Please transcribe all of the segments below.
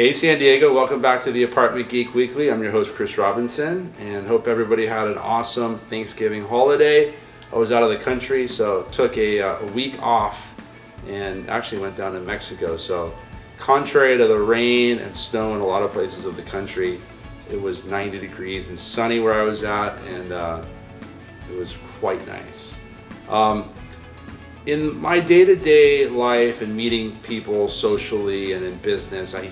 Hey San Diego, welcome back to the Apartment Geek Weekly. I'm your host Chris Robinson and hope everybody had an awesome Thanksgiving holiday. I was out of the country, so took a week off and actually went down to Mexico. So contrary to the rain and snow in a lot of places of the country, it was 90 degrees and sunny where I was at, and it was quite nice. In my day-to-day life and meeting people socially and in business, I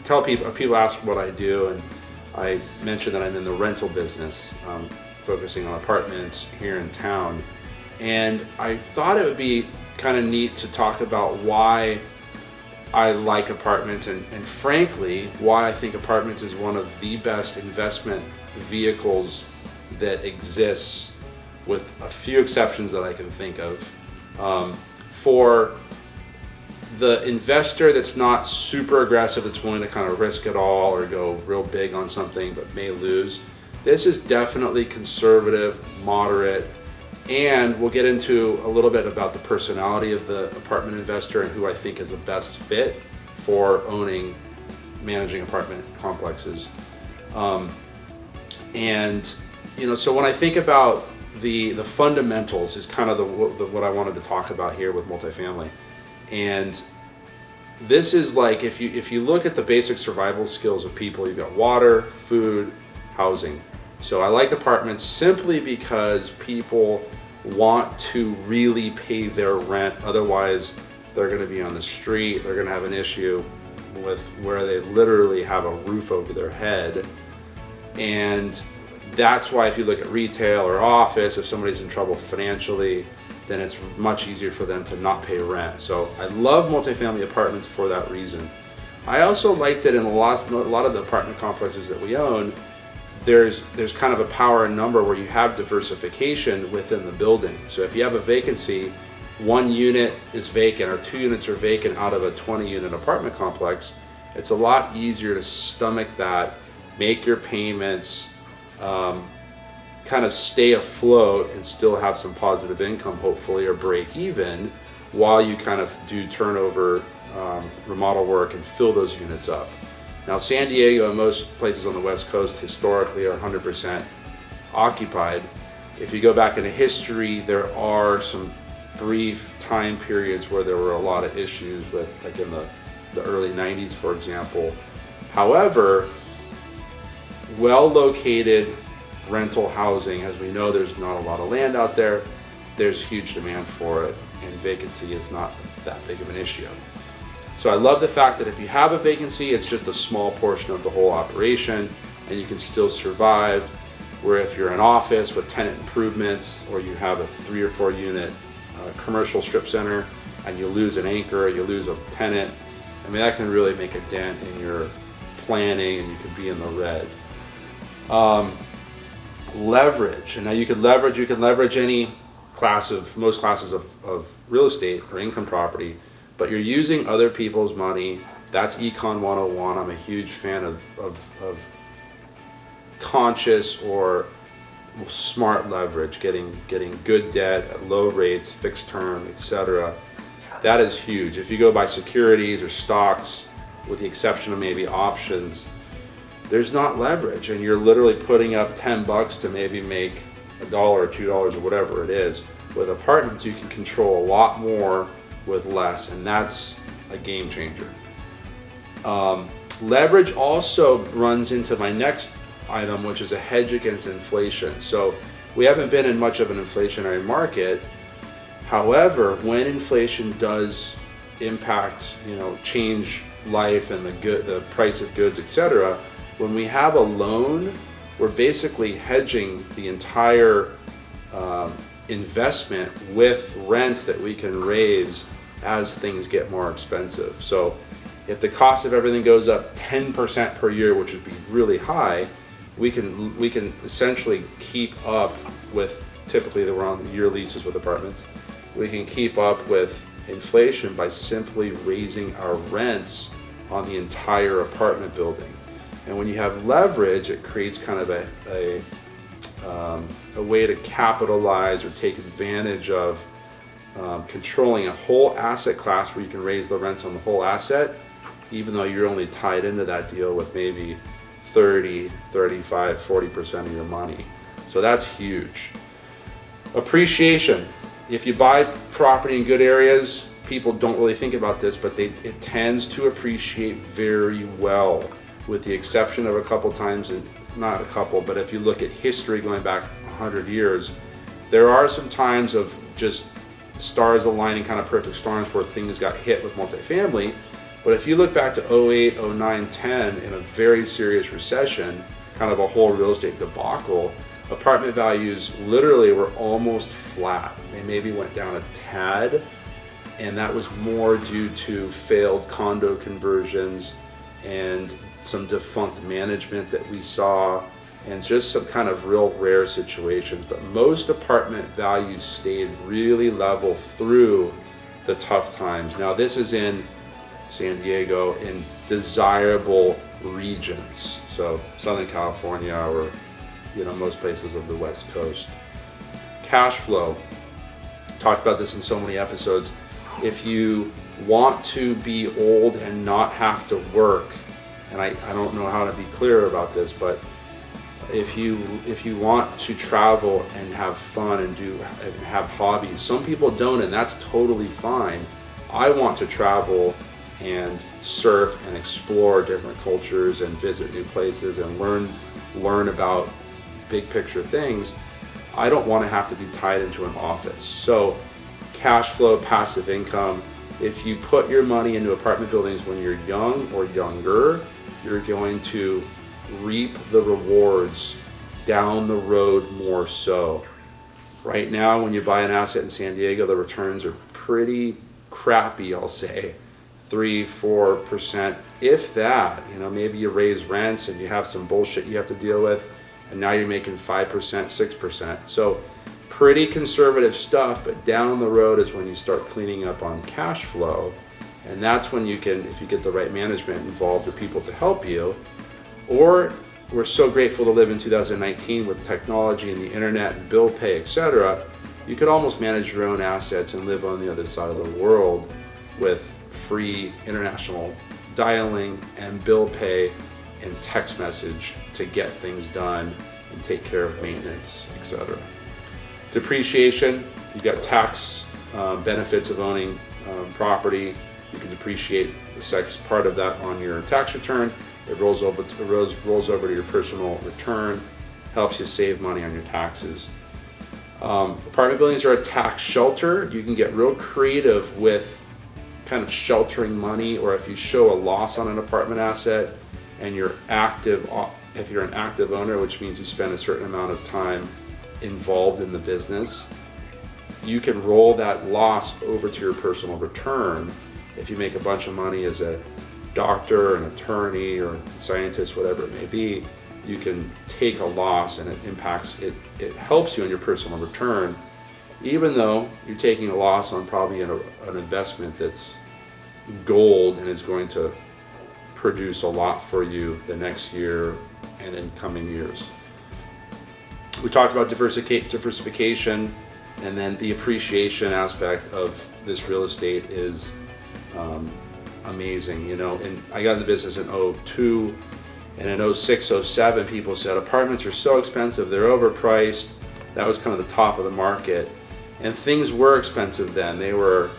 tell people ask what I do, and I mention that I'm in the rental business, focusing on apartments here in town. And I thought it would be kind of neat to talk about why I like apartments and frankly, why I think apartments is one of the best investment vehicles that exists, with a few exceptions that I can think of. For the investor that's not super aggressive, that's willing to kind of risk it all or go real big on something but may lose, this is definitely conservative, moderate, and we'll get into a little bit about the personality of the apartment investor and who I think is the best fit for managing apartment complexes. So when I think about the fundamentals is kind of what I wanted to talk about here with multifamily. And this is like, if you look at the basic survival skills of people, you've got water, food, housing. So I like apartments simply because people want to really pay their rent. Otherwise, they're going to be on the street. They're going to have an issue with where they literally have a roof over their head. And that's why if you look at retail or office, if somebody's in trouble financially, then it's much easier for them to not pay rent. So I love multifamily apartments for that reason. I also like that in a lot of the apartment complexes that we own, there's kind of a power in number where you have diversification within the building. So if you have a vacancy, one unit is vacant or two units are vacant out of a 20-unit apartment complex, it's a lot easier to stomach that, make your payments, kind of stay afloat and still have some positive income, hopefully, or break even, while you kind of do turnover, remodel work and fill those units up. Now, San Diego and most places on the West Coast historically are 100% occupied. If you go back into history, there are some brief time periods where there were a lot of issues with, like in the early 90s, for example. However, well-located rental housing, as we know, there's not a lot of land out there, there's huge demand for it, and vacancy is not that big of an issue. So I love the fact that if you have a vacancy, it's just a small portion of the whole operation and you can still survive. Where if you're an office with tenant improvements, or you have a 3 or 4 unit commercial strip center and you lose an anchor, you lose a tenant, I mean, that can really make a dent in your planning and you could be in the red. Leverage, and now you can leverage any most classes of real estate or income property, but you're using other people's money. That's Econ 101. I'm a huge fan of conscious or smart leverage, getting good debt at low rates, fixed term, etc. That is huge. If you go buy securities or stocks, with the exception of maybe options, there's not leverage, and you're literally putting up $10 to maybe make $1 or $2 or whatever it is. With apartments, you can control a lot more with less, and that's a game changer. Leverage also runs into my next item, which is a hedge against inflation. So we haven't been in much of an inflationary market. However, when inflation does impact, change life and the price of goods, etc., when we have a loan, we're basically hedging the entire investment with rents that we can raise as things get more expensive. So if the cost of everything goes up 10% per year, which would be really high, we can essentially keep up with, typically we're on year leases with apartments, we can keep up with inflation by simply raising our rents on the entire apartment building. And when you have leverage, it creates kind of a way to capitalize or take advantage of controlling a whole asset class where you can raise the rents on the whole asset even though you're only tied into that deal with maybe 30, 35, 40% of your money. So that's huge. Appreciation. If you buy property in good areas, people don't really think about this, but it tends to appreciate very well, with the exception of a couple times, not a couple, but if you look at history going back 100 years, there are some times of just stars aligning, kind of perfect storms where things got hit with multifamily. But if you look back to 08, 09, 10, in a very serious recession, kind of a whole real estate debacle, apartment values literally were almost flat. They maybe went down a tad, and that was more due to failed condo conversions and some defunct management that we saw, and just some kind of real rare situations. But most apartment values stayed really level through the tough times. Now this is in San Diego, in desirable regions, so Southern California, or most places of the West Coast. Cash flow, talked about this in so many episodes. If you want to be old and not have to work, and I don't know how to be clear about this, but if you want to travel and have fun and have hobbies, some people don't, and that's totally fine. I want to travel and surf and explore different cultures and visit new places and learn about big picture things. I don't want to have to be tied into an office. So cash flow, passive income. If you put your money into apartment buildings when you're young or younger, you're going to reap the rewards down the road more so. Right now, when you buy an asset in San Diego, the returns are pretty crappy, I'll say. 3-4%, if that. Maybe you raise rents and you have some bullshit you have to deal with, and now you're making 5%, 6%. So pretty conservative stuff, but down the road is when you start cleaning up on cash flow, and that's when you can, if you get the right management involved or people to help you. Or we're so grateful to live in 2019 with technology and the internet and bill pay, etc. You could almost manage your own assets and live on the other side of the world with free international dialing and bill pay and text message to get things done and take care of maintenance, etc. Depreciation, you've got tax benefits of owning property. You can depreciate the second part of that on your tax return. It rolls over to your personal return, helps you save money on your taxes. Apartment buildings are a tax shelter. You can get real creative with kind of sheltering money, or if you show a loss on an apartment asset and you're active, if you're an active owner, which means you spend a certain amount of time involved in the business, you can roll that loss over to your personal return. If you make a bunch of money as a doctor, an attorney, or scientist, whatever it may be, you can take a loss and it helps you in your personal return, even though you're taking a loss on probably an investment that's gold and is going to produce a lot for you the next year and in coming years. We talked about diversification, and then the appreciation aspect of this real estate is amazing. And I got in the business in 2002, and in 2006, 2007, people said apartments are so expensive, they're overpriced. That was kind of the top of the market, and things were expensive then. They were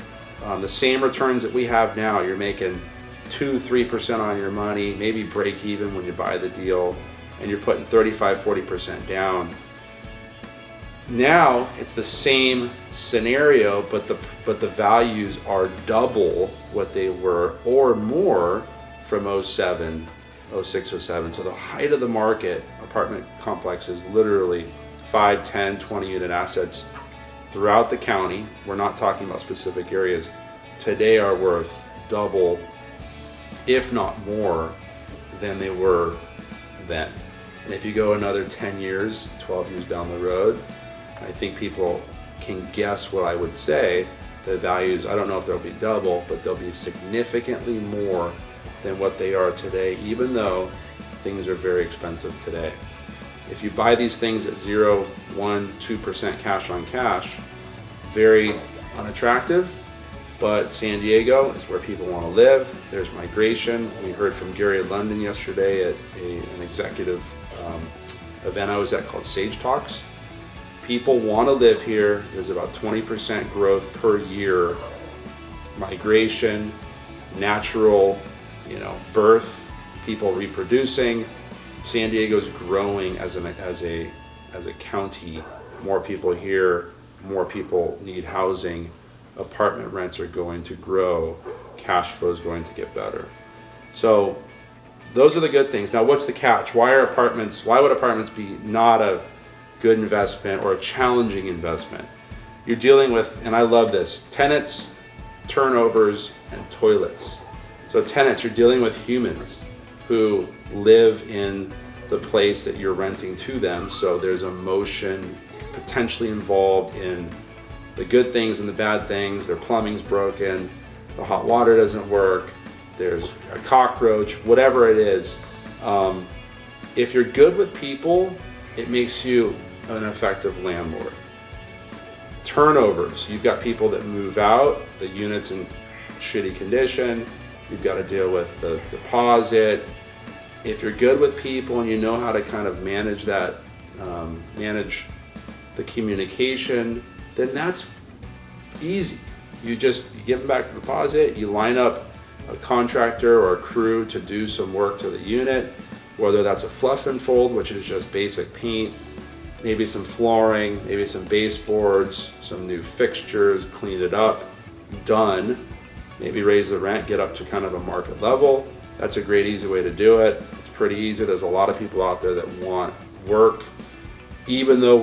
the same returns that we have now. You're making 2-3% on your money, maybe break even when you buy the deal, and you're putting 35-40% down. Now it's the same scenario, but the values are double what they were or more from 2007, 2006, 2007. So the height of the market, apartment complexes, literally 5, 10, 20 unit assets throughout the county, we're not talking about specific areas, today are worth double, if not more, than they were then. And if you go another 10 years, 12 years down the road, I think people can guess what I would say. The values, I don't know if they'll be double, but they'll be significantly more than what they are today, even though things are very expensive today. If you buy these things at 0, 1, 2% cash on cash, very unattractive. but San Diego is where people want to live. There's migration. We heard from Gary London yesterday at an executive event I was at called Sage Talks. People want to live here. There's about 20% growth per year. Migration, natural, birth, people reproducing. San Diego's growing as a county. More people here, more people need housing. Apartment rents are going to grow. Cash flow is going to get better. So those are the good things. Now, what's the catch? Why would apartments be not a good investment or a challenging investment? You're dealing with, and I love this, tenants, turnovers, and toilets. So tenants, you're dealing with humans who live in the place that you're renting to them. So there's emotion potentially involved in the good things and the bad things. Their plumbing's broken, the hot water doesn't work, there's a cockroach, whatever it is. If you're good with people, it makes you an effective landlord. Turnovers, you've got people that move out, the unit's in shitty condition, you've got to deal with the deposit. If you're good with people and you know how to kind of manage that, manage the communication, then that's easy. You give them back the deposit, you line up a contractor or a crew to do some work to the unit, whether that's a fluff and fold, which is just basic paint, maybe some flooring, maybe some baseboards, some new fixtures, clean it up, done. Maybe raise the rent, get up to kind of a market level. That's a great, easy way to do it. It's pretty easy. There's a lot of people out there that want work. Even though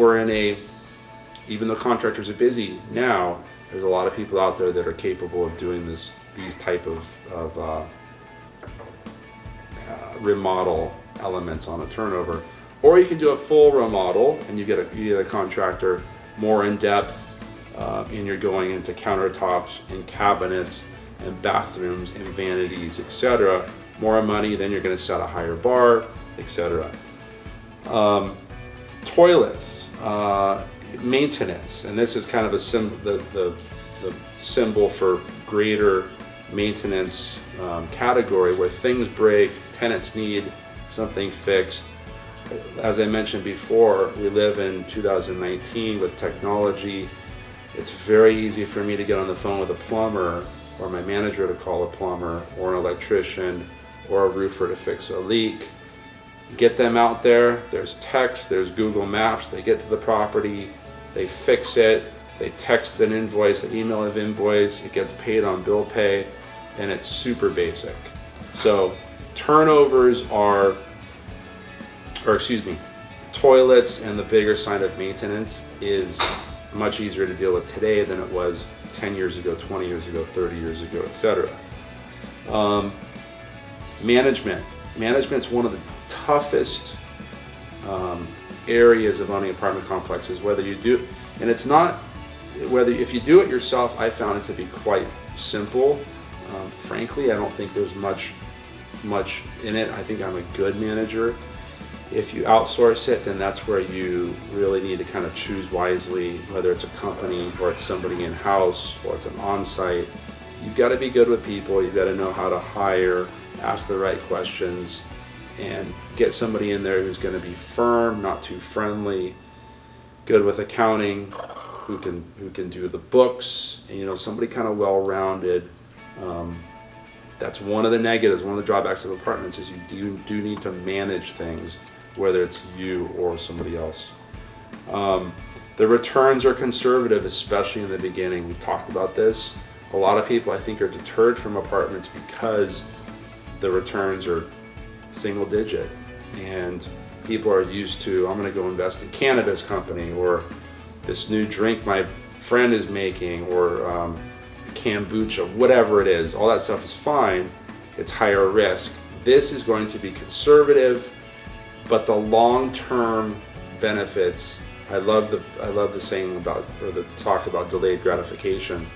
contractors are busy now, there's a lot of people out there that are capable of doing these type of remodel elements on a turnover. Or you can do a full remodel and you get a contractor more in depth, and you're going into countertops and cabinets and bathrooms and vanities, etc. More money, then you're going to set a higher bar, etc. Toilets, maintenance, and this is kind of the symbol for greater maintenance category, where things break, tenants need something fixed. As I mentioned before, we live in 2019 with technology. It's very easy for me to get on the phone with a plumber, or my manager to call a plumber, or an electrician, or a roofer to fix a leak. Get them out there, there's text, there's Google Maps, they get to the property, they fix it, they text an invoice, they email an invoice, it gets paid on bill pay, and it's super basic. So turnovers toilets and the bigger side of maintenance is much easier to deal with today than it was 10 years ago, 20 years ago, 30 years ago, etc. Management's one of the toughest areas of owning apartment complexes, if you do it yourself, I found it to be quite simple. Frankly, I don't think there's much in it. I think I'm a good manager. If you outsource it, then that's where you really need to kind of choose wisely, whether it's a company or it's somebody in-house or it's an on-site. You've got to be good with people. You've got to know how to hire, ask the right questions, and get somebody in there who's going to be firm, not too friendly, good with accounting, who can do the books, and, somebody kind of well-rounded. That's one of the negatives, one of the drawbacks of apartments is you do need to manage things, whether it's you or somebody else. The returns are conservative, especially in the beginning. We've talked about this. A lot of people, I think, are deterred from apartments because the returns are single digit, and people are used to, I'm going to go invest in cannabis company, or this new drink my friend is making, or kombucha, whatever it is. All that stuff is fine. It's higher risk. This is going to be conservative, but the long-term benefits, I love the saying about, or the talk about delayed gratification,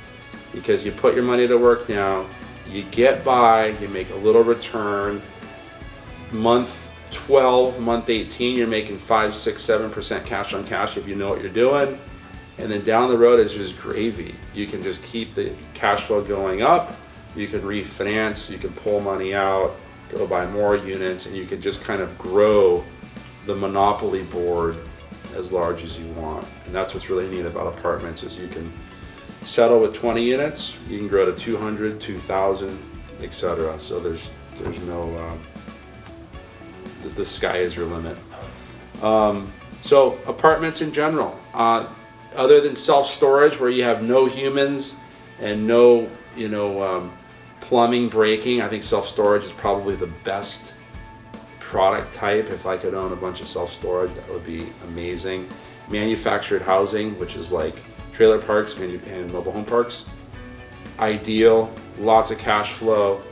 because you put your money to work now, you get by, you make a little return. Month 12, month 18, you're making 5, 6, 7% cash on cash if you know what you're doing. And then down the road is just gravy. You can just keep the cash flow going up. You can refinance, you can pull money out, go buy more units, and you can just kind of grow the monopoly board as large as you want. And that's what's really neat about apartments, is you can settle with 20 units, you can grow to 200, 2,000, etc. So there's no, the sky is your limit. So apartments in general, other than self-storage where you have no humans and no, plumbing breaking, I think self-storage is probably the best product type. If I could own a bunch of self-storage, that would be amazing. Manufactured housing, which is like trailer parks and mobile home parks, ideal, lots of cash flow.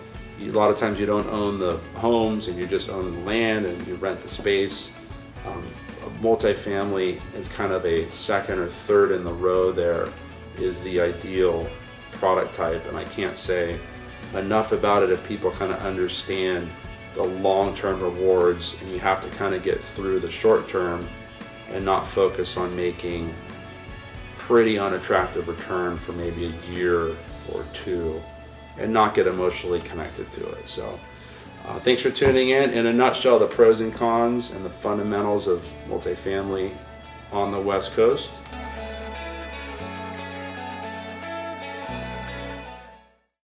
A lot of times you don't own the homes and you just own the land and you rent the space. Multifamily is kind of a second or third in the row. There is the ideal product type, and I can't say enough about it if people kind of understand the long-term rewards, and you have to kind of get through the short term and not focus on making pretty unattractive return for maybe a year or two and not get emotionally connected to it. So thanks for tuning in. In a nutshell, the pros and cons and the fundamentals of multifamily on the West Coast.